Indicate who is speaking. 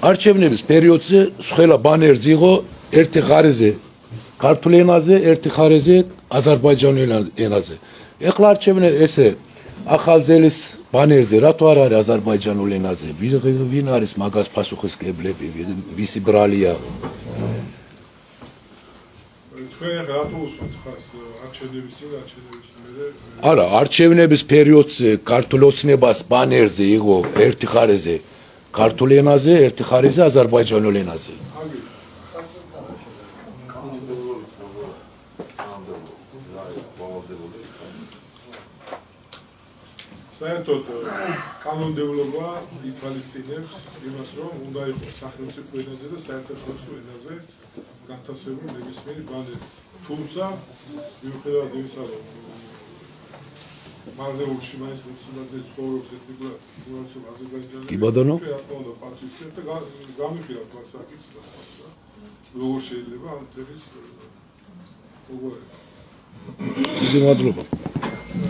Speaker 1: არჩევნების პერიოდზე ყველა ბანერზე იყო ერთი ხარეზე ქართულ ენაზე, ერთი ხარეზე აზერბაიჯანულ ენაზე. ეხლა არჩევნები ესე ახალძელის ბანერზე რატო არ არის აზერბაიჯანულ ენაზე? ვინ არის მაგას პასუხისმგებლები, ვისი ბრალია? არა, არჩევნების პერიოდზე ქართულ ოცნებას ბანერზე იყო ერთი ხარეზე ქართულ ენაზე, ერთი ხარეზე აზერბაიჯანულ ენაზე.
Speaker 2: საერთოდ კანონმდებლობა ითვალისწინებს იმას, რომ უნდა იყოს სახელმწიფო ენაზე და საერთაშორისო ენაზე განთავსებული ნებისმიერი ბანერი. თუმცა მიუხედავად იმისა, რომ მარნეულში მაინც მუსლიმანზე ცხოვრობს ეთნიკურად აზერბაიჯანელი,
Speaker 1: კი ბატონო.
Speaker 2: რა პატრიოტია და გამიხილავთ მაგ საკითხს და როგორ შეიძლება ამ ტემის როგორ
Speaker 1: დიდი მადლობა.